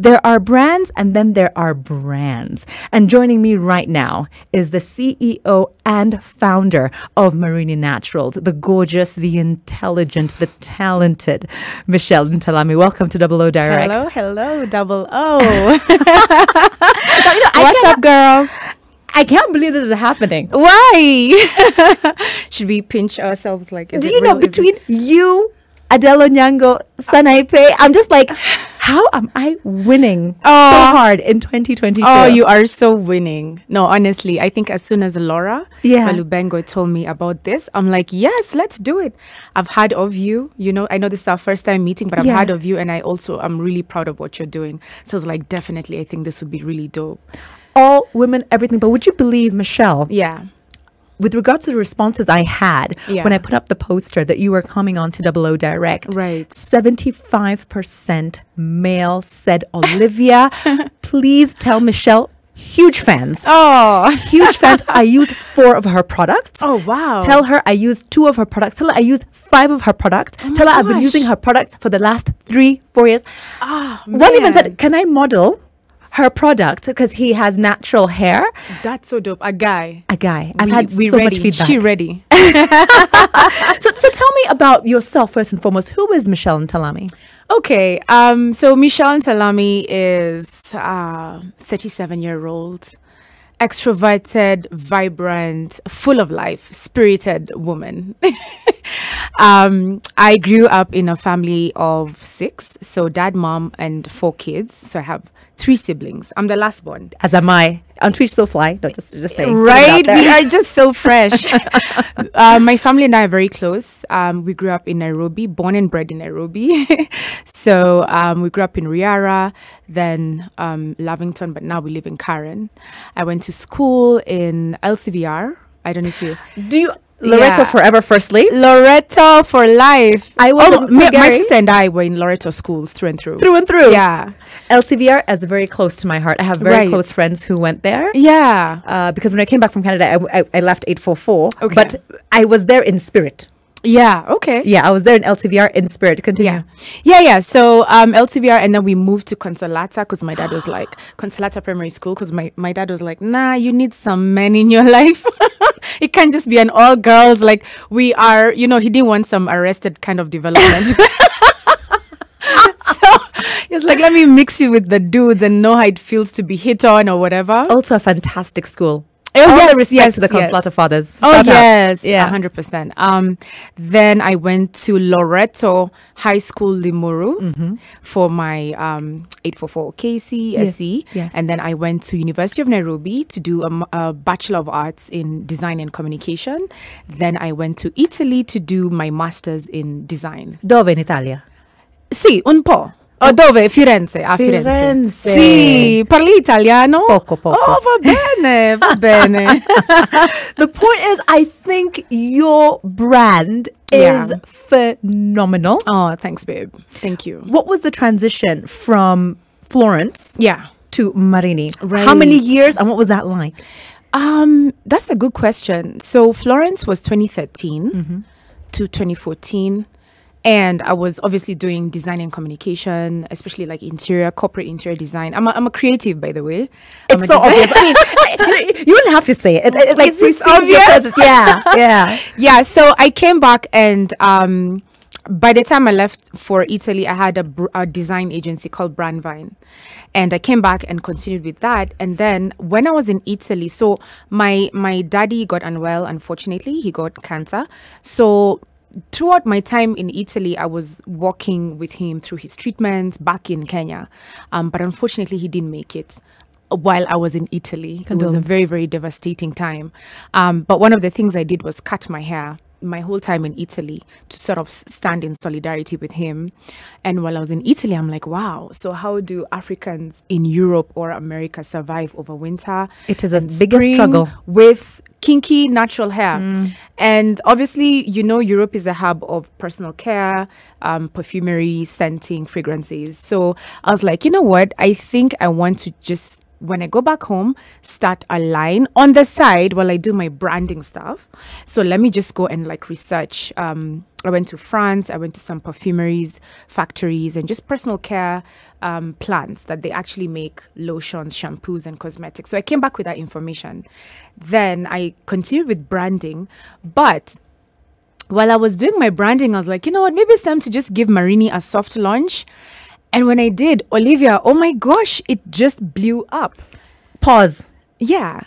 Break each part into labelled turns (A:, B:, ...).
A: There are brands and then there are brands. And joining me right now is the CEO and founder of Marini Naturals, the gorgeous, the intelligent, the talented Michelle Ntalami. Welcome to Double O Direct.
B: Hello, Double O. What's up, girl?
A: I can't believe this is happening.
B: Why? Should we pinch ourselves like,
A: do you know, between you, Adelo Nyango, Sanaipe, I'm just like, how am I winning so hard in 2022?
B: Oh, you are so winning. No, honestly, I think as soon as Laura Malubengo told me about this, I'm like, yes, let's do it. I've heard of you. You know, I know this is our first time meeting, but I've heard of you. And I'm really proud of what you're doing. So I was like, definitely, I think this would be really dope.
A: All women, everything. But would you believe, Michelle?
B: Yeah.
A: With regards to the responses I had when I put up the poster that you were coming on to Double O Direct,
B: right?
A: 75% male said, Olivia, please tell Michelle, huge fans.
B: Oh,
A: huge fans. I use 4 of her products.
B: Oh, wow.
A: Tell her I use 2 of her products. Tell her I use 5 of her products. Tell her I've been using her products for the last 3-4 years.
B: Oh,
A: one even said, can I model her product because he has natural hair?
B: That's so dope. A guy.
A: I've had so much feedback.
B: She ready.
A: So tell me about yourself first and foremost. Who is Michelle Ntalami?
B: Okay. So Michelle Ntalami is 37-year-old, extroverted, vibrant, full of life, spirited woman. I grew up in a family of 6, so dad, mom, and 4 kids. So I have 3 siblings. I'm the last born.
A: As am I. On Twitch so fly. No, just saying.
B: Right? We are just so fresh. My family and I are very close. We grew up in Nairobi, born and bred in Nairobi. So we grew up in Riara, then Lavington, but now we live in Karen. I went to school in LCVR. I don't know if you...
A: Do you... Loreto forever, firstly.
B: Loreto for life.
A: My
B: sister and I were in Loreto schools through and through.
A: Through and through.
B: Yeah.
A: LCVR is very close to my heart. I have very close friends who went there.
B: Yeah.
A: Because when I came back from Canada, I left 844.
B: Okay.
A: But I was there in spirit.
B: Yeah, okay.
A: Yeah, I was there in LCVR in spirit. Continue.
B: Yeah. So LCVR, and then we moved to Consolata because my dad was like, Consolata Primary School, because my dad was like, nah, you need some men in your life. It can't just be an all girls. Like we are, he didn't want some arrested kind of development. So it's like, let me mix you with the dudes and know how it feels to be hit on or whatever.
A: Also a fantastic school.
B: Oh,
A: all the respect to the Consolata fathers.
B: Oh,
A: Shout out.
B: yes.
A: Yeah.
B: 100%. Then I went to Loreto High School Limuru for my 844 KCSE.
A: Yes.
B: And then I went to University of Nairobi to do a Bachelor of Arts in Design and Communication. Then I went to Italy to do my Master's in Design.
A: Dove in Italia?
B: Sì, un po'. Dove? Firenze. A Firenze. Sì, parli italiano?
A: Poco.
B: Oh, va bene, va bene.
A: The point is, I think your brand is phenomenal.
B: Oh, thanks, babe. Thank you.
A: What was the transition from Florence to Marini?
B: Right.
A: How many years and what was that like?
B: That's a good question. So Florence was 2013 to 2014. And I was obviously doing design and communication, especially like corporate interior design. I'm a creative, by the way.
A: It's so obvious. I mean, you wouldn't have to say it. It like
B: it's
A: obvious. Yeah.
B: Yeah. So I came back, and by the time I left for Italy, I had a design agency called Brandvine, and I came back and continued with that. And then when I was in Italy, so my daddy got unwell. Unfortunately, he got cancer. So throughout my time in Italy, I was working with him through his treatments back in Kenya. But unfortunately, he didn't make it while I was in Italy. It was a very, very devastating time. But one of the things I did was cut my hair my whole time in Italy to sort of stand in solidarity with him. And while I was in Italy, I'm like, wow, so how do Africans in Europe or America survive over winter?
A: It is a biggest struggle
B: with kinky natural hair. And obviously, Europe is a hub of personal care, perfumery, scenting, fragrances. So I was like, you know what? I think I want to just when I go back home, start a line on the side while I do my branding stuff. So let me just go and like research. I went to France, I went to some perfumeries, factories, and just personal care plants that they actually make lotions, shampoos, and cosmetics. So I came back with that information. Then I continued with branding, but while I was doing my branding, I was like, you know what, maybe it's time to just give Marini a soft launch. And when I did, Olivia, oh my gosh, it just blew up.
A: Pause.
B: Yeah.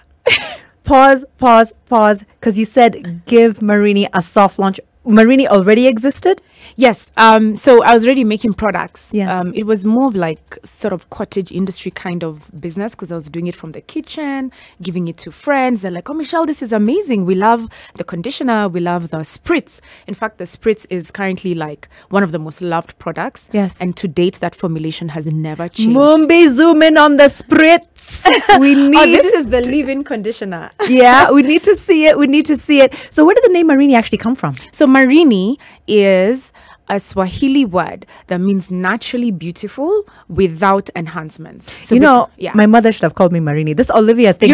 A: Pause. Because you said give Marini a soft launch. Marini already existed?
B: Yes. So I was already making products.
A: Yes.
B: It was more of like sort of cottage industry kind of business because I was doing it from the kitchen, giving it to friends. They're like, oh, Michelle, this is amazing. We love the conditioner. We love the Spritz. In fact, the Spritz is currently like one of the most loved products.
A: Yes.
B: And to date, that formulation has never changed.
A: Mumbi, zoom in on the Spritz. We need...
B: Oh, this is the leave-in conditioner.
A: Yeah, we need to see it. So where did the name Marini actually come from?
B: So Marini is a Swahili word that means naturally beautiful without enhancements. So
A: my mother should have called me Marini. This Olivia thing.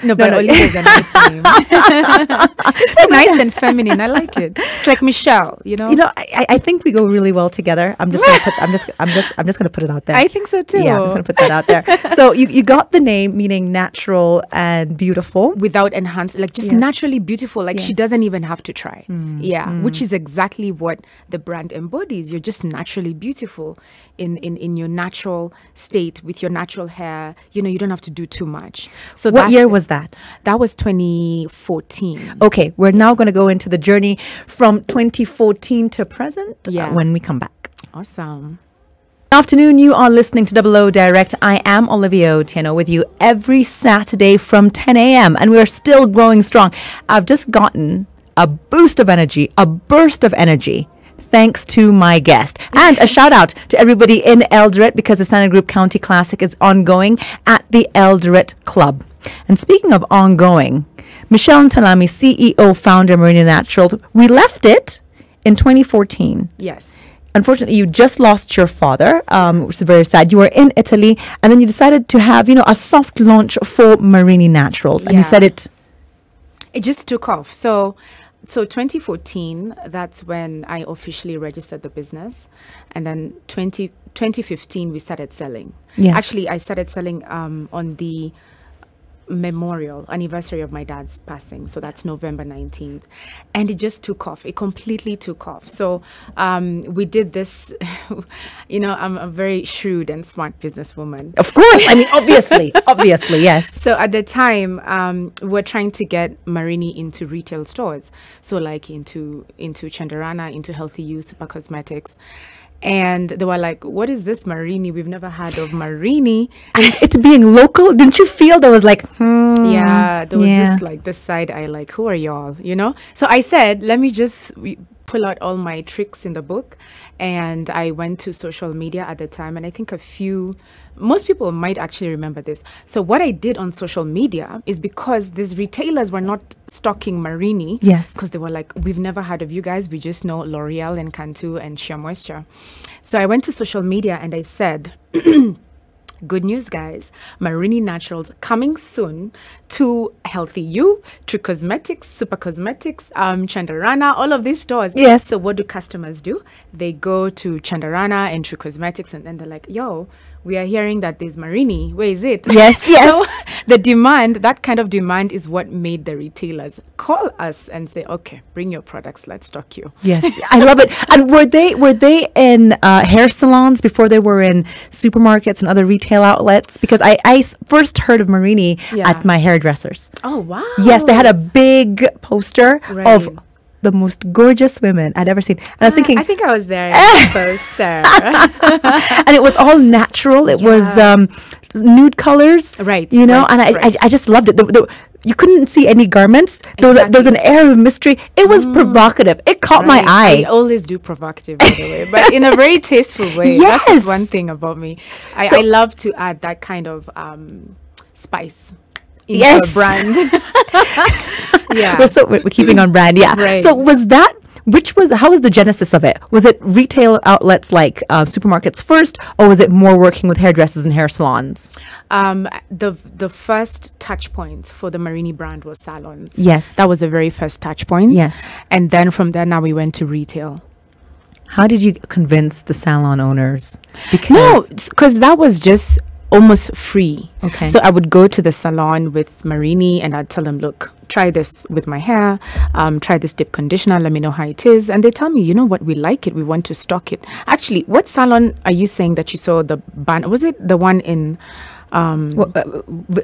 B: No, but Olivia is a nice name. It's so nice and feminine. I like it. It's like Michelle,
A: I think we go really well together. I'm just gonna put it out there.
B: I think so too.
A: Yeah, I'm just gonna put that out there. So you got the name meaning natural and beautiful
B: without enhanced, like just naturally beautiful. Like she doesn't even have to try. Which is exactly what the brand embodies. You're just naturally beautiful in your natural state with your natural hair. You don't have to do too much. So
A: what year was that?
B: That was 2014.
A: Okay, we're now going to go into the journey from 2014 to present when we come back.
B: Awesome.
A: Good afternoon, you are listening to Double O Direct. I am Olivia Otieno with you every Saturday from 10 a.m. and we're still growing strong. I've just gotten a boost of energy, a burst of energy, thanks to my guest. And a shout out to everybody in Eldoret because the Standard Group County Classic is ongoing at the Eldoret Club. And speaking of ongoing, Michelle Ntalami, CEO, founder, Marini Naturals, we left it in 2014.
B: Yes.
A: Unfortunately, you just lost your father, which is very sad. You were in Italy, and then you decided to have, a soft launch for Marini Naturals. And you said it
B: just took off. So 2014, that's when I officially registered the business. And then 2015, we started selling.
A: Yes.
B: Actually, I started selling on the memorial anniversary of my dad's passing. So that's November 19th. And it just took off. It completely took off. So we did this, I'm a very shrewd and smart businesswoman.
A: Of course. I mean, obviously, yes.
B: So at the time, we're trying to get Marini into retail stores. So like into Chandarana, into Healthy You, Super Cosmetics. And they were like, what is this Marini? We've never heard of Marini.
A: And it being local, didn't you feel there was like,
B: Yeah, there was just like this side eye, like, who are y'all, So I said, let me just pull out all my tricks in the book. And I went to social media at the time. And I think most people might actually remember this. So what I did on social media is because these retailers were not stocking Marini.
A: Yes.
B: Because they were like, we've never heard of you guys. We just know L'Oreal and Cantu and Sheer Moisture. So I went to social media and I said, good news, guys. Marini Naturals coming soon to Healthy You, True Cosmetics, Super Cosmetics, Chandarana, all of these stores.
A: Yes.
B: So what do customers do? They go to Chandarana and True Cosmetics and then they're like, yo, we are hearing that there's Marini. Where is it?
A: Yes.
B: So the demand, that kind of demand is what made the retailers call us and say, okay, bring your products, let's stock you.
A: Yes, I love it. And were they in hair salons before they were in supermarkets and other retail outlets? Because I first heard of Marini at my hairdressers.
B: Oh, wow.
A: Yes, they had a big poster of the most gorgeous women I'd ever seen. And I was thinking...
B: I think I was there in the poster.
A: And it was all natural. It was nude colors.
B: Right.
A: And I just loved it. You couldn't see any garments. There was an air of mystery. It was provocative. It caught my eye.
B: I always do provocative, by the way, but in a very tasteful way.
A: Yes.
B: That's just one thing about me. I love to add that kind of spice into a brand.
A: We're keeping on brand. Yeah.
B: Right.
A: So was that How was the genesis of it? Was it retail outlets like supermarkets first, or was it more working with hairdressers and hair salons?
B: The first touch point for the Marini brand was salons.
A: Yes.
B: That was the very first touch point.
A: Yes.
B: And then from there, now we went to retail.
A: How did you convince the salon owners?
B: Because that was just almost free.
A: Okay.
B: So I would go to the salon with Marini and I'd tell them, look, try this with my hair, try this dip conditioner, let me know how it is. And they tell me, you know what, we like it, we want to stock it. Actually, what salon are you saying that you saw the ban? Was it the one in
A: Valley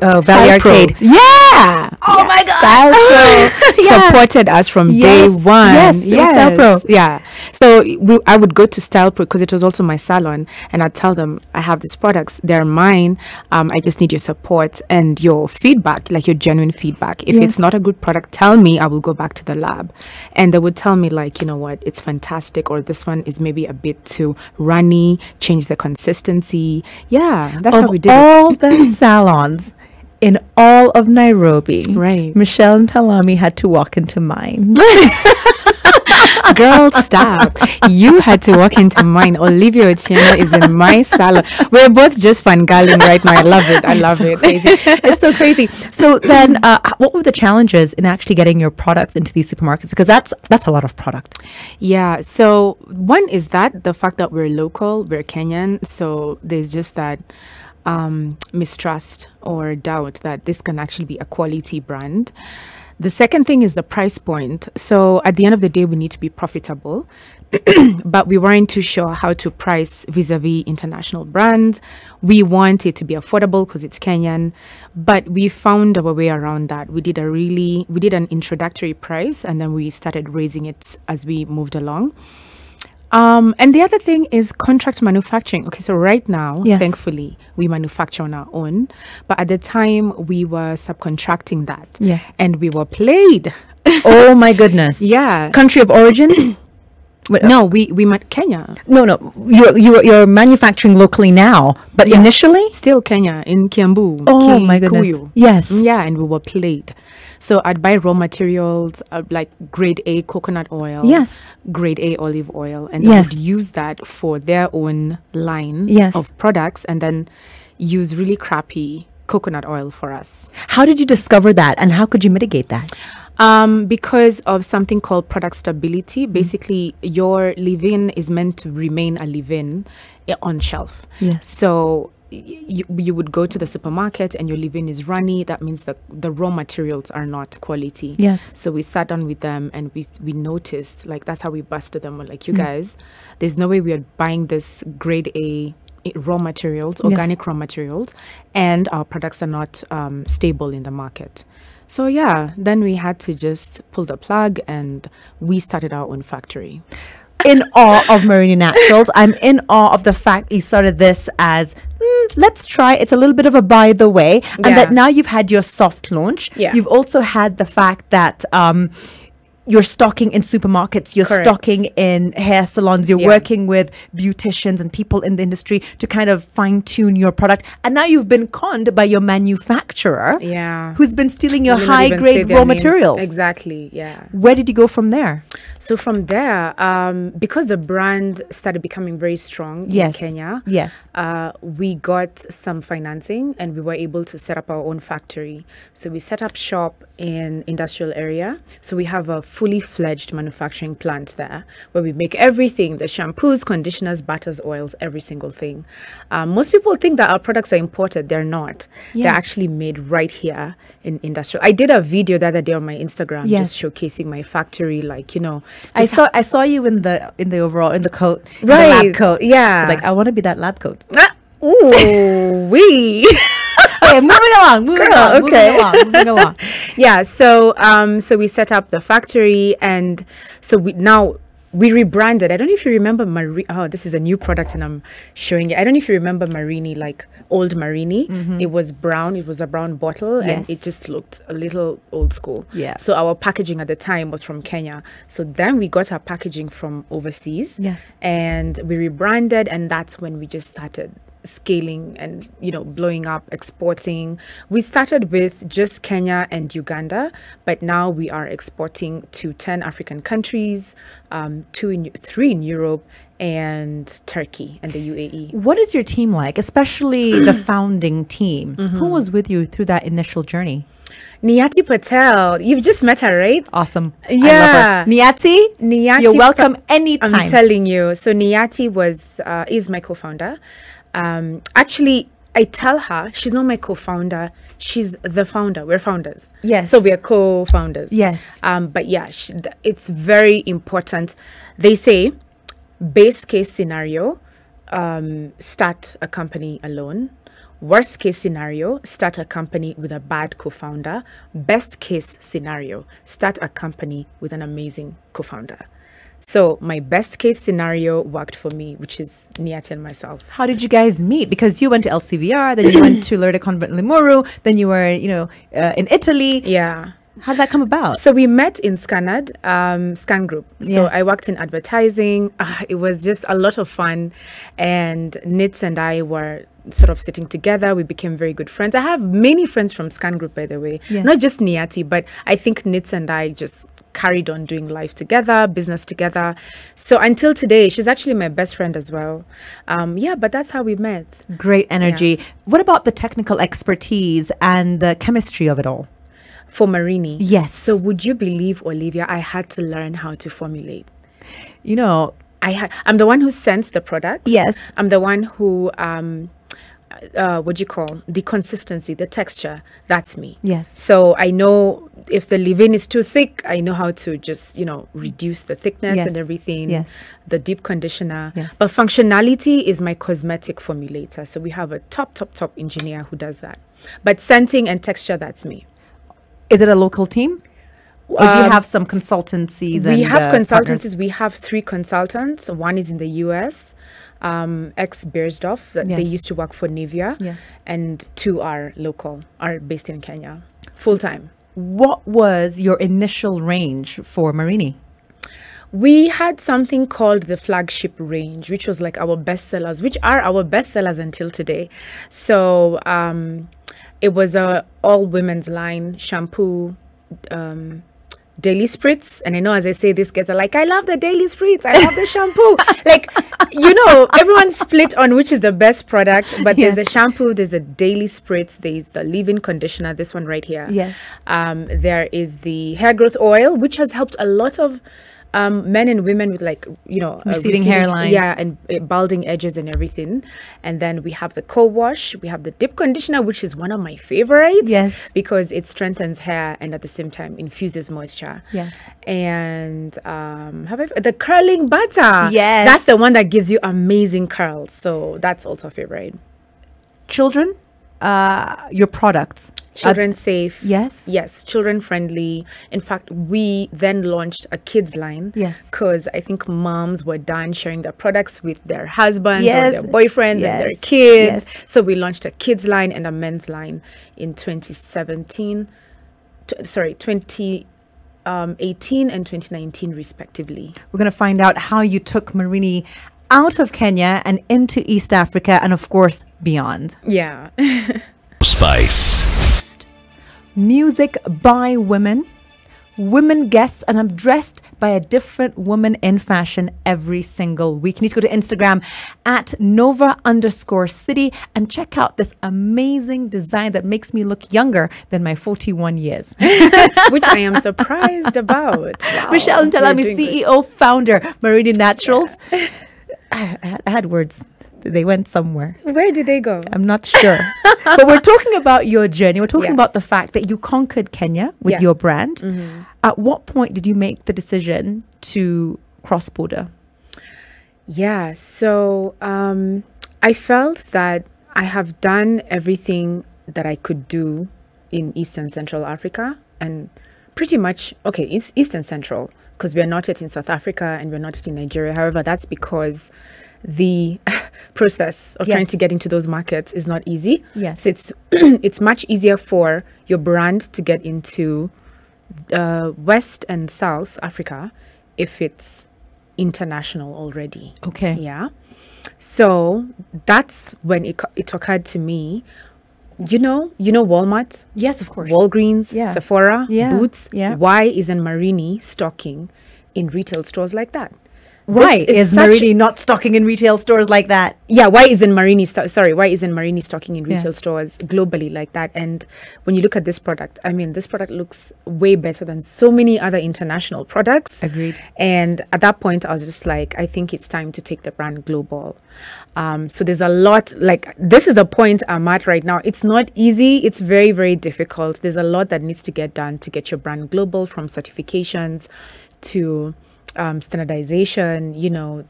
A: Arcade?
B: Yeah.
A: Oh my God.
B: Style Pro supported us from day one.
A: Yes. Style Pro.
B: Yeah. So I would go to Style Pro because it was also my salon, and I'd tell them, I have these products, they're mine. I just need your support and your feedback, like your genuine feedback. If it's not a good product, tell me, I will go back to the lab. And they would tell me, like, you know what, it's fantastic, or this one is maybe a bit too runny, change the consistency. Yeah, that's how we did
A: all the salons in all of Nairobi,
B: right?
A: Michelle Ntalami had to walk into mine.
B: Girl, stop. You had to walk into mine. Olivia Otieno is in my salon. We're both just fangirling right now. I love it. I love it.
A: It's so crazy. So then what were the challenges in actually getting your products into these supermarkets? Because that's a lot of product.
B: Yeah. So one is that the fact that we're local, we're Kenyan. So there's just that mistrust or doubt that this can actually be a quality brand. The second thing is the price point. So at the end of the day, we need to be profitable, but we weren't too sure how to price vis-a-vis international brands. We want it to be affordable because it's Kenyan, but we found our way around that. We did an introductory price, and then we started raising it as we moved along. And the other thing is contract manufacturing. Okay, so right now, thankfully, we manufacture on our own. But at the time, we were subcontracting that.
A: Yes.
B: And we were played.
A: Oh, my goodness.
B: Yeah.
A: Country of origin?
B: No, we Kenya.
A: No. You're manufacturing locally now, but initially?
B: Still Kenya, in Kiambu.
A: Oh, my goodness.
B: Kikuyu.
A: Yes.
B: Yeah, and we were played. So I'd buy raw materials like grade A coconut oil, grade A olive oil, and they would use that for their own line of products, and then use really crappy coconut oil for us.
A: How did you discover that, and how could you mitigate that?
B: Because of something called product stability. Basically, your leave-in is meant to remain a leave-in on shelf.
A: Yes.
B: So you would go to the supermarket and your leave-in is runny. That means that the raw materials are not quality.
A: Yes.
B: So we sat down with them and we noticed, like, that's how we busted them. We're like, you guys, there's no way we are buying this grade A raw materials, organic raw materials, and our products are not stable in the market. So yeah, then we had to just pull the plug and we started our own factory.
A: In awe of Marini Naturals. I'm in awe of the fact you started this as let's try. It's a little bit of a by the way, and that now you've had your soft launch.
B: Yeah.
A: You've also had the fact that you're stocking in supermarkets, you're stocking in hair salons, you're working with beauticians and people in the industry to kind of fine tune your product. And now you've been conned by your manufacturer, who's been stealing your high grade raw materials.
B: Exactly. Yeah.
A: Where did you go from there?
B: So from there, because the brand started becoming very strong in Kenya, we got some financing and we were able to set up our own factory. So we set up shop in industrial area. So we have a fully fledged manufacturing plant there where we make everything, the shampoos, conditioners, butters, oils, every single thing. Most people think that our products are imported. They're not. They're actually made right here in industrial. I did a video the other day on my Instagram just showcasing my factory, like, you know.
A: I saw you in the overall, in the coat,
B: Right.
A: in the lab coat.
B: Yeah.
A: I was like, I want to be that lab coat.
B: Ooh, we.
A: Okay, moving along.
B: Yeah, so we set up the factory, and so we rebranded. I don't know if you remember Marini. Oh, this is a new product and I'm showing it. I don't know if you remember Marini, like old Marini. It was brown. It was a brown bottle and it just looked a little old school.
A: Yeah.
B: So our packaging at the time was from Kenya. So then we got our packaging from overseas.
A: Yes.
B: And we rebranded, and that's when we just started scaling and, blowing up, exporting. We started with just Kenya and Uganda, but now we are exporting to 10 African countries, 3 in Europe, and Turkey and the UAE.
A: What is your team like, especially the founding team? Who was with you through that initial journey?
B: Niyati Patel, you've just met her, right?
A: Awesome.
B: Yeah.
A: I love her. Niyati, you're welcome anytime.
B: I'm telling you. So Niyati is my co-founder. Actually, I tell her she's not my co-founder. She's the founder. We're founders.
A: Yes.
B: So we are co-founders.
A: Yes.
B: But yeah, it's very important. They say, base case scenario, start a company alone. Worst case scenario, start a company with a bad co-founder. Best case scenario, start a company with an amazing co-founder. So my best case scenario worked for me, which is Niyati and myself.
A: How did you guys meet? Because you went to LCVR, then you went to Lourdes Convent Limuru, then you were, in Italy.
B: Yeah.
A: How did that come about?
B: So we met in Standard Group. So
A: Yes.
B: I worked in advertising. It was just a lot of fun. And Nits and I were sort of sitting together. We became very good friends. I have many friends from Standard Group, by the way.
A: Yes.
B: Not just Niyati, but I think Nits and I just carried on doing life together, business together. So until today, she's actually my best friend as well. But that's how we met.
A: Great energy. Yeah. What about the technical expertise and the chemistry of it all?
B: For Marini.
A: Yes.
B: So would you believe, Olivia, I had to learn how to formulate. I'm the one who sends the product.
A: Yes.
B: I'm the one who the consistency, the texture, that's me.
A: Yes.
B: So I know if the leave-in is too thick, I know how to just, reduce the thickness
A: Yes.
B: and everything.
A: Yes.
B: The deep conditioner.
A: Yes.
B: But functionality is my cosmetic formulator. So we have a top engineer who does that. But scenting and texture, that's me.
A: Is it a local team? Or do you have some consultancies?
B: We have consultancies.
A: Partners?
B: We have 3 consultants. One is in the US, ex-Beiersdorf. They
A: Yes.
B: used to work for Nivea.
A: Yes.
B: And 2 are local, are based in Kenya, full-time.
A: What was your initial range for Marini?
B: We had something called the flagship range, which was like our bestsellers, which are our bestsellers until today. So it was a all-women's line, shampoo, daily spritz. And I know as I say this, guys are like, I love the daily spritz, I love the shampoo. Like, everyone's split on which is the best product, but
A: Yes.
B: there's a shampoo, there's a daily spritz, there's the leave-in conditioner, this one right here.
A: Yes.
B: There is the hair growth oil, which has helped a lot of men and women with
A: receding hairlines.
B: Yeah, and balding edges and everything. And then we have the co-wash, we have the dip conditioner, which is one of my favorites.
A: Yes.
B: Because it strengthens hair and at the same time infuses moisture.
A: Yes.
B: And the curling butter.
A: Yes.
B: That's the one that gives you amazing curls. So that's also a favorite.
A: Children, your products.
B: Children safe.
A: Yes.
B: Yes, children friendly. In fact, we then launched a kids line.
A: Yes.
B: Because I think moms were done sharing their products with their husbands
A: Yes.
B: or their boyfriends
A: Yes.
B: and their kids.
A: Yes.
B: So we launched a kids line and a men's line in 2018 and 2019 respectively.
A: We're going to find out how you took Marini out of Kenya and into East Africa and, of course, beyond.
B: Yeah.
C: Spice.
A: Music by women, women guests, and I'm dressed by a different woman in fashion every single week. You need to go to Instagram at Nova_City and check out this amazing design that makes me look younger than my 41 years.
B: Which I am surprised about. Wow.
A: Michelle Ntalami,
B: You're doing
A: CEO, founder, Marini Naturals. Yeah. I had words. They went somewhere.
B: Where did they go?
A: I'm not sure. But we're talking about your journey. We're talking
B: Yeah.
A: about the fact that you conquered Kenya with
B: Yeah.
A: your brand.
B: Mm-hmm.
A: At what point did you make the decision to cross border?
B: Yeah, so I felt that I have done everything that I could do in East and Central Africa, and pretty much, okay, it's East and Central, because we're not yet in South Africa and we're not yet in Nigeria. However, that's because the process of trying
A: Yes.
B: to get into those markets is not easy.
A: Yes.
B: So it's much easier for your brand to get into West and South Africa if it's international already.
A: Okay.
B: Yeah. So that's when it occurred to me, Walmart,
A: Yes, of course.
B: Walgreens,
A: Yeah.
B: Sephora,
A: Yeah.
B: Boots.
A: Yeah.
B: Why isn't Marini stocking in retail stores like that?
A: Why
B: This
A: is
B: such-
A: Marini not stocking in retail stores like that?
B: Yeah, why isn't Marini stocking in retail stores globally like that? And when you look at this product, I mean, this product looks way better than so many other international products.
A: Agreed.
B: And at that point, I was just like, I think it's time to take the brand global. So there's a lot, like, this is the point I'm at right now. It's not easy. It's very, very difficult. There's a lot that needs to get done to get your brand global, from certifications to standardization.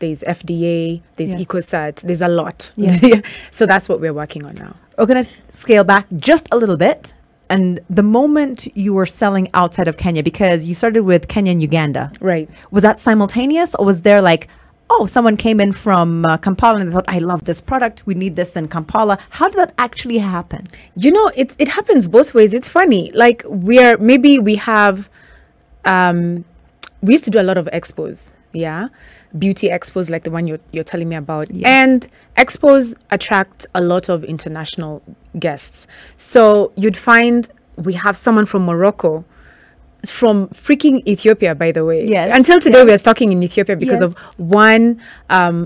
B: There's FDA, there's
A: Yes.
B: EcoCert, there's a lot.
A: Yes.
B: So that's what we're working on now.
A: We're going to scale back just a little bit. And the moment you were selling outside of Kenya, because you started with Kenya and Uganda,
B: Right.
A: was that simultaneous, or was there like, oh, someone came in from Kampala and they thought, I love this product, we need this in Kampala? How did that actually happen?
B: It happens both ways. It's funny. Like, we used to do a lot of expos, beauty expos like the one you're telling me about.
A: Yes.
B: And expos attract a lot of international guests. So you'd find we have someone from Morocco, from freaking Ethiopia, by the way.
A: Yes,
B: Until today, we are stocking in Ethiopia because
A: Yes.
B: of one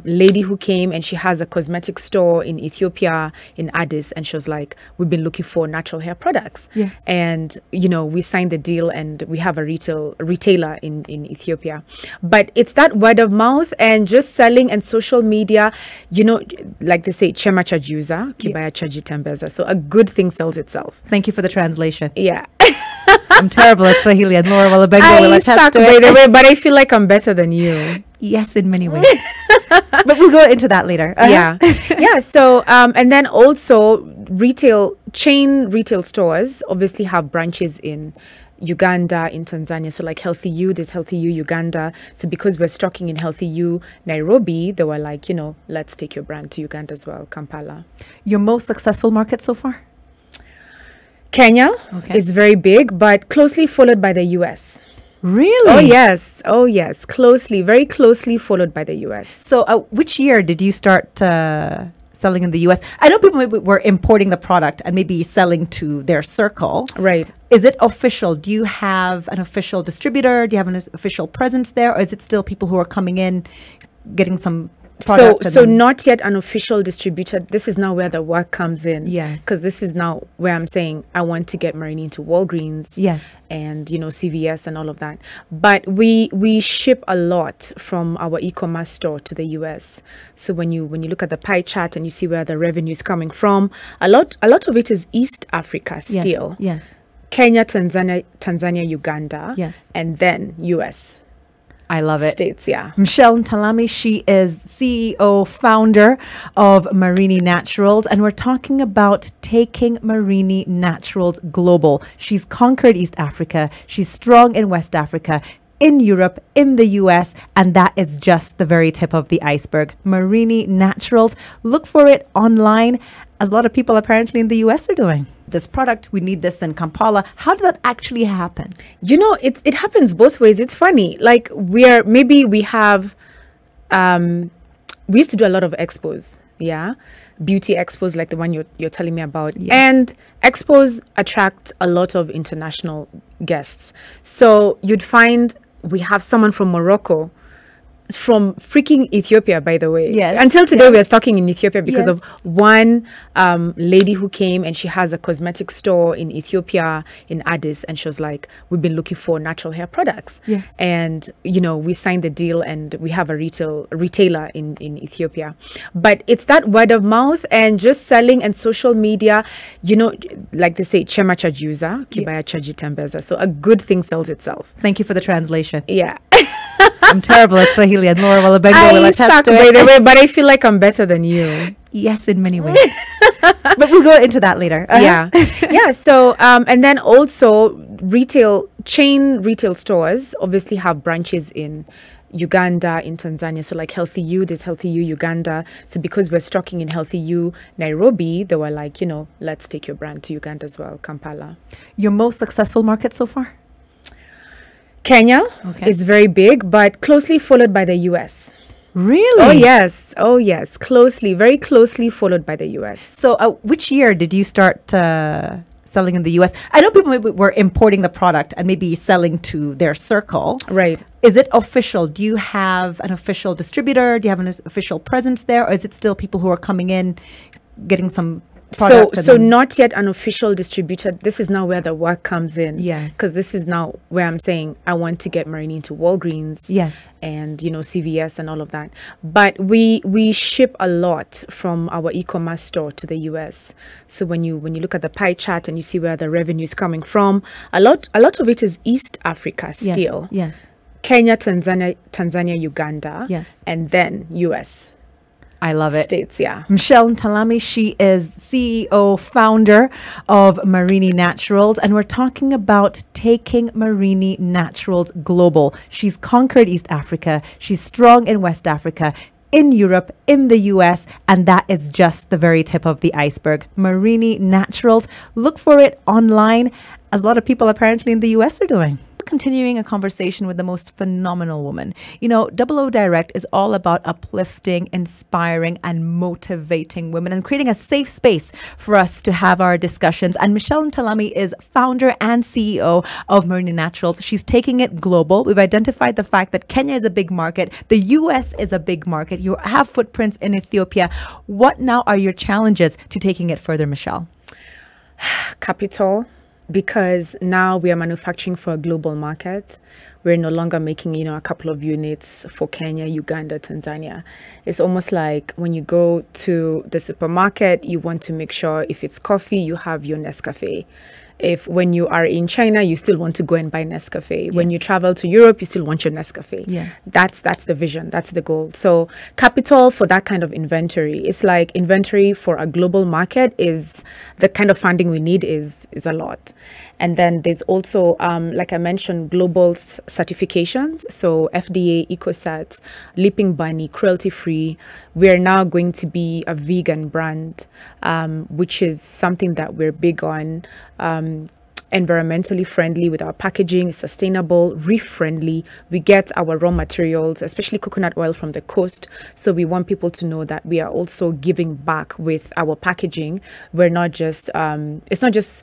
B: lady who came, and she has a cosmetic store in Ethiopia, in Addis, and she was like, we've been looking for natural hair products.
A: Yes.
B: And, we signed the deal, and we have a retailer in Ethiopia. But it's that word of mouth and just selling and social media, like they say, chema chajuza, kibaya chajitembeza. So a good thing sells itself.
A: Thank you for the translation.
B: Yeah.
A: I'm terrible at Swahili, and Laura Walabengo will
B: I
A: attest
B: suck,
A: to
B: by
A: it.
B: the way, but I feel like I'm better than you.
A: Yes, in many ways. But we'll go into that later.
B: Yeah. Yeah. So, and then also retail stores obviously have branches in Uganda, in Tanzania. So like Healthy You, there's Healthy You Uganda. So because we're stocking in Healthy You Nairobi, they were like, let's take your brand to Uganda as well, Kampala.
A: Your most successful market so far?
B: Kenya
A: Okay.
B: is very big, but closely followed by the US.
A: Really?
B: Oh yes. Very closely followed by the US.
A: So which year did you start selling in the US? I know people maybe were importing the product and maybe selling to their circle.
B: Right.
A: Is it official? Do you have an official distributor? Do you have an official presence there? Or is it still people who are coming in, getting some product?
B: So not yet an official distributor. This is now where the work comes in.
A: Yes.
B: Because this is now where I'm saying I want to get Marini into Walgreens.
A: Yes.
B: And CVS and all of that. But we ship a lot from our e-commerce store to the US. So when you look at the pie chart and you see where the revenue is coming from, a lot of it is East Africa still.
A: Yes.
B: Kenya, Tanzania, Uganda.
A: Yes.
B: And then US.
A: I love it.
B: States, yeah.
A: Michelle Ntalami, she is CEO, founder of Marini Naturals, and we're talking about taking Marini Naturals global. She's conquered East Africa. She's strong in West Africa, in Europe, in the US, and that is just the very tip of the iceberg. Marini Naturals. Look for it online, as a lot of people apparently in the US are doing. This product, we need this in Kampala. How did that actually happen?
B: It happens both ways. It's funny. Like we used to do a lot of expos, beauty expos like the one you're telling me about.
A: Yes.
B: And expos attract a lot of international guests. So you'd find we have someone from Morocco, from freaking Ethiopia, by the way.
A: Yes.
B: Until today, we are stocking in Ethiopia because
A: Yes.
B: of one lady who came, and she has a cosmetic store in Ethiopia, in Addis, and she was like, we've been looking for natural hair products.
A: Yes.
B: And we signed the deal, and we have a retailer in Ethiopia. But it's that word of mouth and just selling and social media, like they say, chema chajuza, kibaya chajitembeza. So a good thing sells itself.
A: Thank you for the translation.
B: Yeah.
A: I'm terrible at Swahili, and Laura Walabengo will
B: I
A: attest
B: suck,
A: to
B: by
A: it.
B: the way, but I feel like I'm better than you.
A: Yes, in many ways. But we'll go into that later.
B: Yeah. Yeah. So, and then also retail stores obviously have branches in Uganda, in Tanzania. So like Healthy You, there's Healthy You Uganda. So because we're stocking in Healthy You Nairobi, they were like, let's take your brand to Uganda as well, Kampala.
A: Your most successful market so far?
B: Kenya
A: Okay.
B: is very big, but closely followed by the US.
A: Really?
B: Oh yes, closely, very closely followed by the US.
A: So which year did you start selling in the US? I know people maybe were importing the product and maybe selling to their circle.
B: Right.
A: Is it official? Do you have an official distributor? Do you have an official presence there? Or is it still people who are coming in, getting some product?
B: So not yet an official distributor. This is now where the work comes in.
A: Yes.
B: Because this is now where I'm saying I want to get Marini into Walgreens.
A: Yes.
B: And, CVS and all of that. But we ship a lot from our e-commerce store to the US. So when you look at the pie chart and you see where the revenue is coming from, a lot of it is East Africa still.
A: Yes.
B: Kenya, Tanzania, Uganda.
A: Yes.
B: And then US.
A: I love it.
B: States, yeah.
A: Michelle Ntalami, she is CEO, founder of Marini Naturals, and we're talking about taking Marini Naturals global. She's conquered East Africa. She's strong in West Africa, in Europe, in the US, and that is just the very tip of the iceberg. Marini Naturals. Look for it online, as a lot of people apparently in the US are doing. Continuing a conversation with the most phenomenal woman. Double O Direct is all about uplifting, inspiring, and motivating women and creating a safe space for us to have our discussions. And Michelle Ntalami is founder and CEO of Marini Naturals. She's taking it global. We've identified the fact that Kenya is a big market. The US is a big market. You have footprints in Ethiopia. What now are your challenges to taking it further, Michelle?
B: Capital. Because now we are manufacturing for a global market. We're no longer making, a couple of units for Kenya, Uganda, Tanzania. It's almost like when you go to the supermarket, you want to make sure if it's coffee, you have your Nescafe. If when you are in China, you still want to go and buy Nescafe. Yes. When you travel to Europe, you still want your Nescafe.
A: Yes.
B: That's the vision. That's the goal. So capital for that kind of inventory. It's like inventory for a global market is the kind of funding we need is a lot. And then there's also, like I mentioned, global certifications. So FDA, EcoCert, Leaping Bunny, cruelty-free. We're now going to be a vegan brand, which is something that we're big on. Environmentally friendly with our packaging, sustainable, reef friendly. We get our raw materials, especially coconut oil, from the coast. So we want people to know that we are also giving back with our packaging. We're not just, it's not just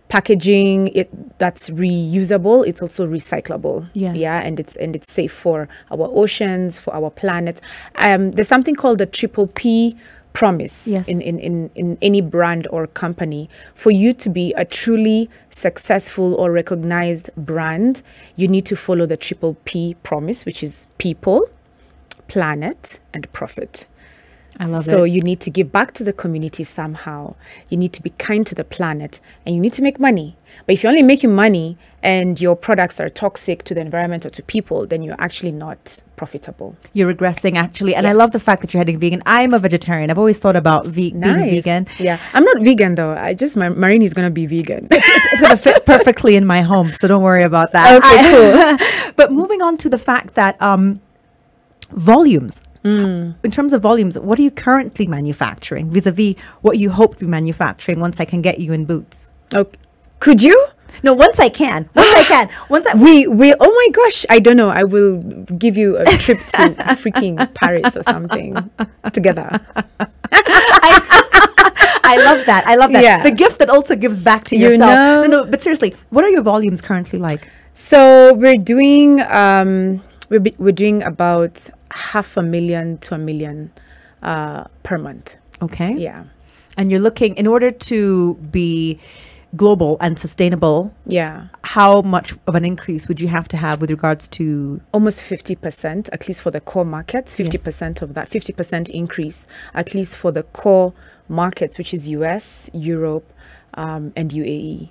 B: packaging that's reusable, it's also recyclable.
A: Yes.
B: Yeah, and it's safe for our oceans, for our planet. There's something called the triple P promise.
A: Yes.
B: in any brand or company. For you to be a truly successful or recognized brand, you need to follow the triple P promise, which is people, planet, and profit.
A: I love it.
B: So you need to give back to the community somehow. You need to be kind to the planet, and you need to make money. But if you're only making money and your products are toxic to the environment or to people, then you're actually not profitable.
A: You're regressing, actually. And I love the fact that you're heading vegan. I'm a vegetarian. I've always thought about being vegan.
B: Yeah, I'm not vegan though. Marini is going to be vegan.
A: It's going to fit perfectly in my home, so don't worry about that.
B: Okay, cool.
A: But moving on to the fact that volumes. In terms of volumes, what are you currently manufacturing vis-a-vis what you hope to be manufacturing once I can get you in boots?
B: Okay. Could you?
A: No, once I can.
B: We oh my gosh, I don't know. I will give you a trip to freaking Paris or something together.
A: I love that. Yeah. The gift that also gives back to yourself. No, but seriously, what are your volumes currently like?
B: So we're doing we're doing about 500,000 to 1 million per month.
A: Okay.
B: Yeah.
A: And you're looking, in order to be global and sustainable, how much of an increase would you have to have with regards to?
B: Almost 50%, at least for the core markets. 50% of that, 50% increase, at least for the core markets, which is US, Europe, and UAE.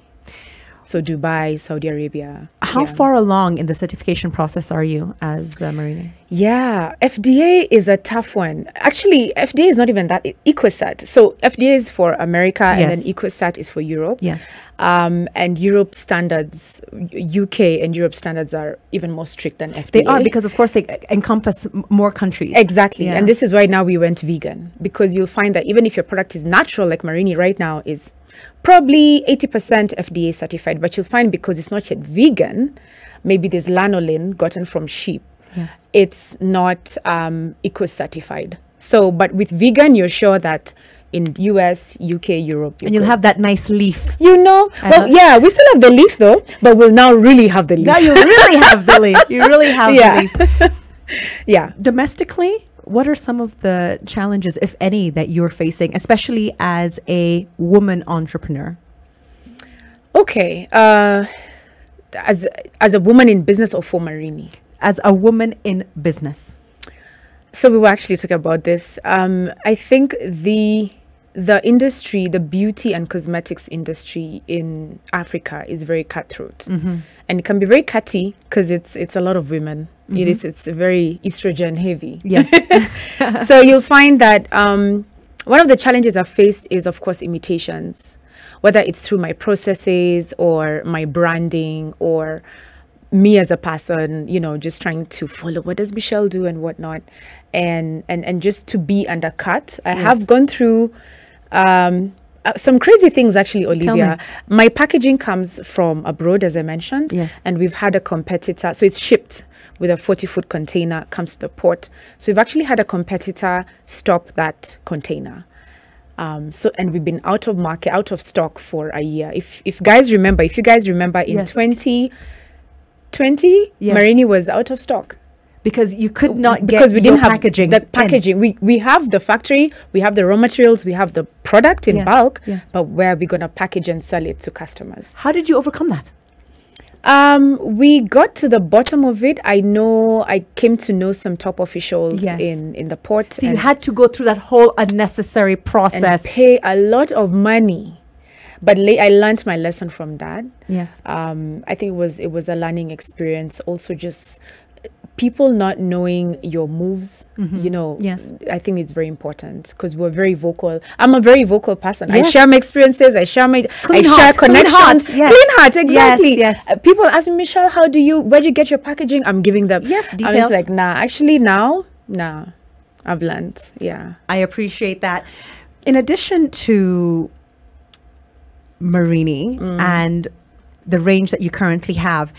B: So Dubai, Saudi Arabia.
A: How far along in the certification process are you as Marini?
B: Yeah, FDA is a tough one. Actually, FDA is not even that. EcoCert. So FDA is for America, and then EcoCert is for Europe.
A: Yes.
B: And Europe standards, UK and Europe standards are even more strict than FDA.
A: They are, because of course they encompass more countries.
B: Exactly. Yeah. And this is why now we went vegan, because you'll find that even if your product is natural, like Marini right now is probably 80% FDA certified, but you'll find because it's not yet vegan, maybe there's lanolin gotten from sheep
A: Yes.
B: it's not eco-certified. So, but with vegan, you're sure that in US, UK, Europe,
A: And you'll have that nice leaf.
B: we still have the leaf though, but we'll now really have the leaf.
A: Now you really have the leaf. You really have
B: Yeah.
A: the leaf.
B: Yeah.
A: Domestically, what are some of the challenges, if any, that you're facing, especially as a woman entrepreneur?
B: Okay. As a woman in business or for Marini?
A: As a woman in business.
B: So we were actually talking about this. I think the industry, the beauty and cosmetics industry in Africa is very cutthroat, and it can be very cutty because it's a lot of women. It's very estrogen heavy.
A: Yes.
B: So you'll find that one of the challenges I've faced is, of course, imitations, whether it's through my processes or my branding or me as a person, just trying to follow what does Michelle do and whatnot, and just to be undercut. I have gone through some crazy things, actually, Olivia. My packaging comes from abroad, as I mentioned.
A: Yes.
B: And we've had a competitor, so it's shipped with a 40-foot container, comes to the port. So we've actually had a competitor stop that container. And we've been out of stock for a year. If you guys remember in 2020,
A: Yes.
B: Marini was out of stock
A: Because you could not
B: because
A: get
B: we didn't have
A: packaging.
B: that packaging. We have the factory, we have the raw materials, we have the product in bulk, but where are we going to package and sell it to customers?
A: How did you overcome that?
B: We got to the bottom of it. I came to know some top officials in the port.
A: So you had to go through that whole unnecessary process.
B: And pay a lot of money. But I learned my lesson from that.
A: Yes.
B: I think it was a learning experience. Also, just people not knowing your moves.
A: Yes.
B: I think it's very important because we're very vocal. I'm a very vocal person.
A: Yes.
B: I share my experiences. I share connections.
A: Clean
B: heart, exactly.
A: Yes.
B: People ask me, Michelle, where'd you get your packaging? I'm giving them
A: details.
B: I'm just like, nah. I've learned. Yeah.
A: I appreciate that. In addition to Marini and the range that you currently have,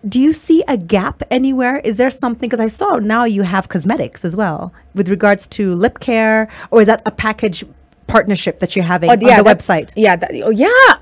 A: do you see a gap anywhere? Is there something, because I saw now you have cosmetics as well with regards to lip care, or is that a package partnership that you're having on the website?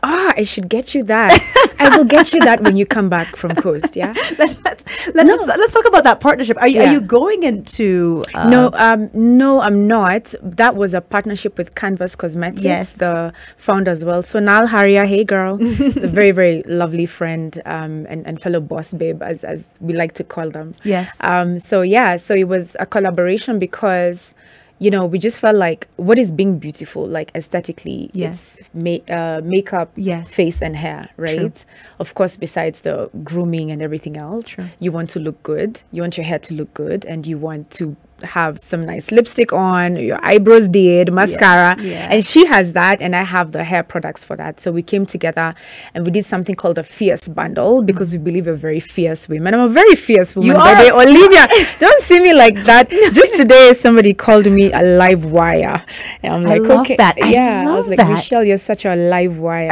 B: I should get you that. I will get you that when you come back from Coast.
A: Let's talk about that partnership. Are you going into
B: No, I'm not. That was a partnership with Canvas Cosmetics, the founder as well. So Nal Haria, hey girl, is a very, very lovely friend and fellow boss babe, as we like to call them.
A: Yes.
B: So it was a collaboration because we just felt like what is being beautiful, like aesthetically, it's makeup, face and hair, right?
A: True.
B: Of course, besides the grooming and everything else, you want to look good, you want your hair to look good, and you want to have some nice lipstick on, your eyebrows did, mascara, and she has that, and I have the hair products for that. So we came together and we did something called a fierce bundle because we believe we're very fierce women. I'm a very fierce woman, by the way. Olivia, don't see me like that. Just today, somebody called me a live wire, and I'm like,
A: I love
B: okay,
A: that.
B: I was like,
A: that.
B: Michelle, you're such a live wire.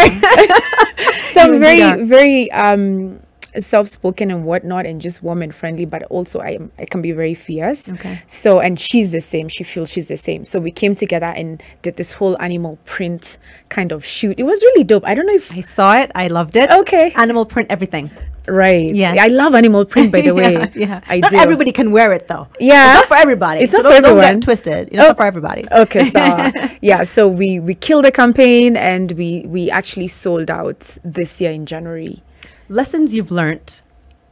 B: So I'm very, very self-spoken and whatnot, and just woman friendly, but also I can be very fierce. So, and she's the same, she feels she's the same. So we came together and did this whole animal print kind of shoot. It was really dope. I don't know if
A: I saw it, I loved it. Animal print, everything.
B: Right. Yes. I love animal print, by the way. I
A: not
B: do.
A: Everybody can wear it though.
B: It's
A: not for everybody.
B: It's
A: so
B: not for everyone.
A: Don't get twisted. It's not for everybody.
B: Okay, so so we killed the campaign and we actually sold out this year in January.
A: Lessons you've learned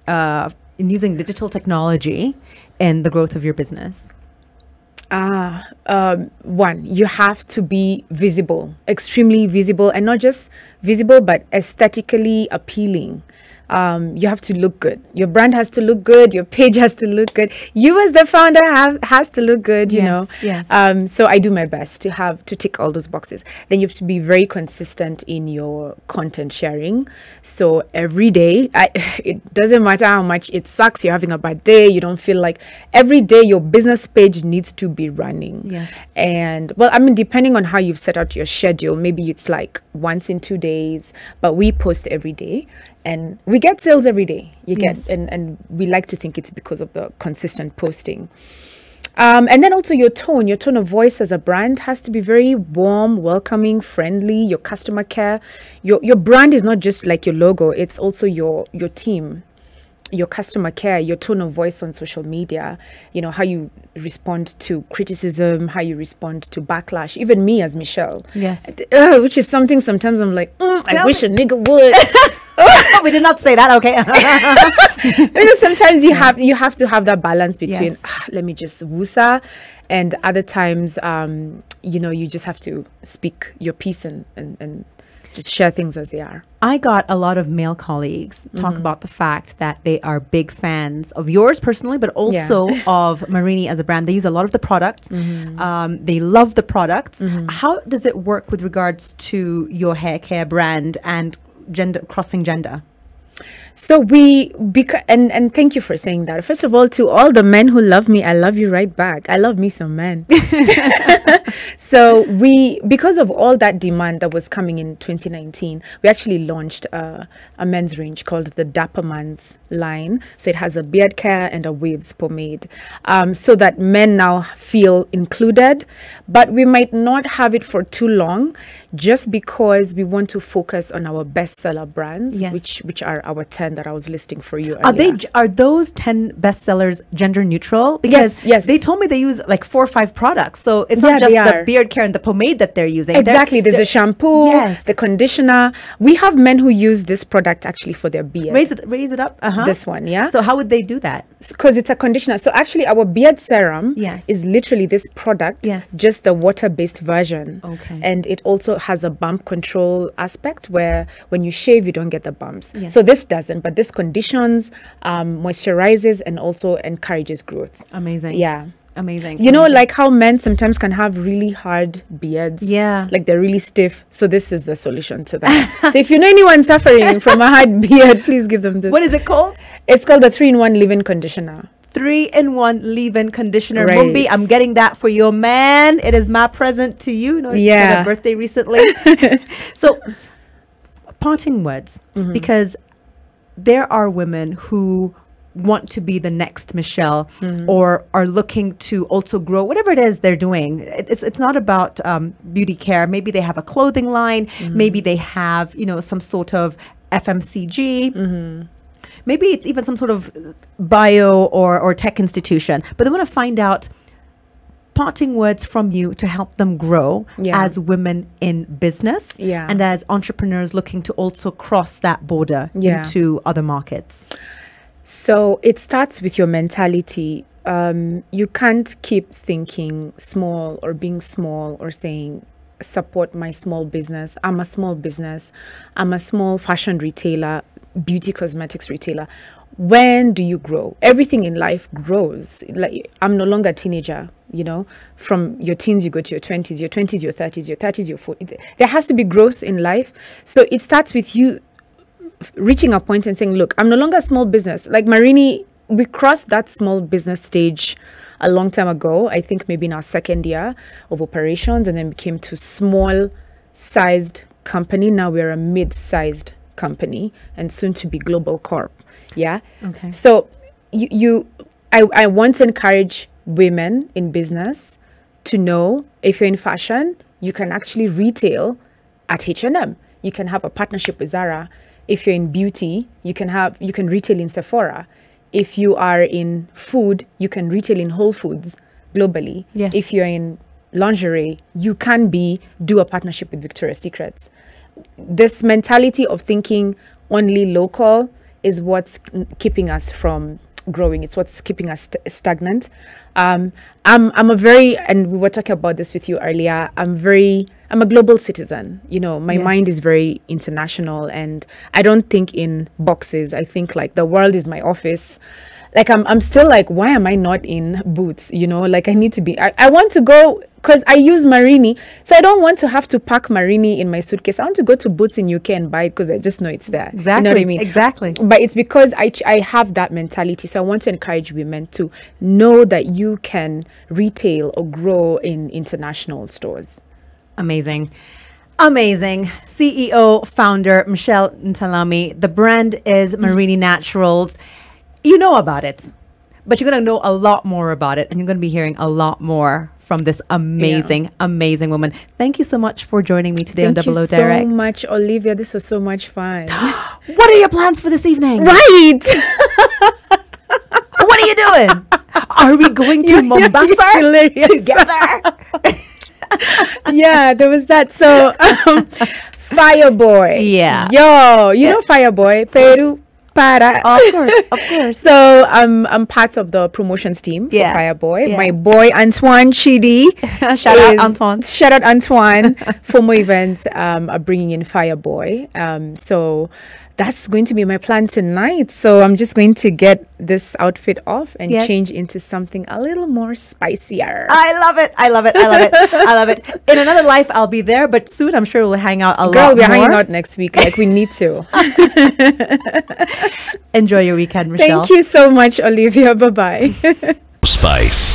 A: in using digital technology in the growth of your business?
B: One, you have to be visible, extremely visible, and not just visible, but aesthetically appealing. You have to look good. Your brand has to look good. Your page has to look good. You as the founder has to look good, you know.
A: Yes.
B: So I do my best to tick all those boxes. Then you have to be very consistent in your content sharing. So every day, it doesn't matter how much it sucks. You're having a bad day. You don't feel like every day your business page needs to be running.
A: Yes.
B: And well, I mean, depending on how you've set out your schedule, maybe it's like once in 2 days, but we post every day. And we get sales every day.
A: Yes.
B: And we like to think it's because of the consistent posting. And then also your tone of voice as a brand has to be very warm, welcoming, friendly. Your customer care, your brand is not just like your logo. It's also your team, your customer care, your tone of voice on social media, how you respond to criticism, how you respond to backlash. Even me as Michelle.
A: Yes.
B: Which is something sometimes I'm like, I wish a nigga would.
A: We did not say that, okay.
B: Sometimes you have to have that balance between,
A: Yes.
B: let me just woosa, and other times, you just have to speak your piece and just share things as they are.
A: I got a lot of male colleagues talk about the fact that they are big fans of yours personally, but also of Marini as a brand. They use a lot of the products. They love the products. How does it work with regards to your hair care brand and crossing gender?
B: So and thank you for saying that. First of all, to all the men who love me, I love you right back. I love me some men. So because of all that demand that was coming in 2019, we actually launched a men's range called the Dapper Man's line. So it has a beard care and a waves pomade, so that men now feel included. But we might not have it for too long, just because we want to focus on our bestseller brands, which are our 10 that I was listing for you earlier.
A: Are those 10 bestsellers gender neutral? Because
B: yes.
A: They told me they use like 4 or 5 products. So it's not just the beard care and the pomade that they're using.
B: Exactly. There's a shampoo, the conditioner. We have men who use this product actually for their beard.
A: Raise it up.
B: This one, yeah.
A: So how would they do that?
B: Because it's a conditioner. So actually our beard serum is literally this product, just the water-based version.
A: Okay.
B: And it also has a bump control aspect where when you shave, you don't get the bumps.
A: Yes.
B: So this doesn't, but this conditions, moisturizes, and also encourages growth.
A: Amazing.
B: Yeah.
A: Amazing.
B: Like how men sometimes can have really hard beards.
A: Yeah.
B: Like they're really stiff. So this is the solution to that. So if you know anyone suffering from a hard beard, please give them this.
A: What is it called?
B: It's called the 3-in-1 leave-in conditioner.
A: 3-in-1 leave-in conditioner.
B: Right.
A: Mumbi, I'm getting that for your man. It is my present to you. You had a birthday recently. So, parting words, because there are women who want to be the next Michelle or are looking to also grow whatever it is they're doing. It's not about beauty care. Maybe they have a clothing line. Maybe they have some sort of FMCG. Maybe it's even some sort of bio or tech institution, but they want to find out parting words from you to help them grow as women in business and as entrepreneurs looking to also cross that border into other markets.
B: So it starts with your mentality. You can't keep thinking small or being small or saying, support my small business. I'm a small business. I'm a small fashion retailer, beauty cosmetics retailer. When do you grow? Everything in life grows. Like I'm no longer a teenager, from your teens, you go to your 20s, your 20s, your 30s, your 30s, your 40s. There has to be growth in life. So it starts with you reaching a point and saying, look, I'm no longer a small business. Like Marini, we crossed that small business stage a long time ago. I think maybe in our second year of operations, and then we came to small sized company. Now we're a mid-sized company and soon to be global corp. Yeah.
A: Okay.
B: So I want to encourage women in business to know if you're in fashion, you can actually retail at H&M. You can have a partnership with Zara. If you're in beauty, you can retail in Sephora. If you are in food, you can retail in Whole Foods globally.
A: Yes.
B: If you're in lingerie, you can do a partnership with Victoria's Secrets. This mentality of thinking only local is what's keeping us from growing. It's what's keeping us stagnant. I'm a very, and we were talking about this with you earlier, I'm a global citizen. My mind is very international, and I don't think in boxes. I think like the world is my office. Like I'm still like, why am I not in Boots? Like I need to be, I want to go, because I use Marini, so I don't want to have to pack Marini in my suitcase. I want to go to Boots in UK and buy it because I just know it's there.
A: Exactly.
B: You know what I mean?
A: Exactly.
B: But it's because I have that mentality. So I want to encourage women to know that you can retail or grow in international stores.
A: Amazing. Amazing. CEO, founder, Michelle Ntalami. The brand is Marini Naturals. You know about it, but you're going to know a lot more about it, and you're going to be hearing a lot more from this amazing, amazing woman. Thank you so much for joining me today on Double O Direct.
B: Thank you so much, Olivia. This was so much fun.
A: What are your plans for this evening?
B: Right.
A: What are you doing? Are we going to Mombasa together?
B: Yeah, there was that. So, Fireboy.
A: Yeah.
B: Yo, you know Fireboy? Peru para.
A: Of course, of course.
B: So I'm part of the promotions team for Fireboy.
A: Yeah.
B: My boy Antoine Chidi.
A: Shout out Antoine.
B: Shout out Antoine. FOMO events are bringing in Fireboy. So that's going to be my plan tonight. So I'm just going to get this outfit off and change into something a little more spicier.
A: I love it. I love it. I love it. I love it. In another life, I'll be there, but soon I'm sure we'll hang out a lot more.
B: Girl, we're hanging out next week. Like, we need to.
A: Enjoy your weekend, Michelle.
B: Thank you so much, Olivia. Bye-bye.
C: Spice.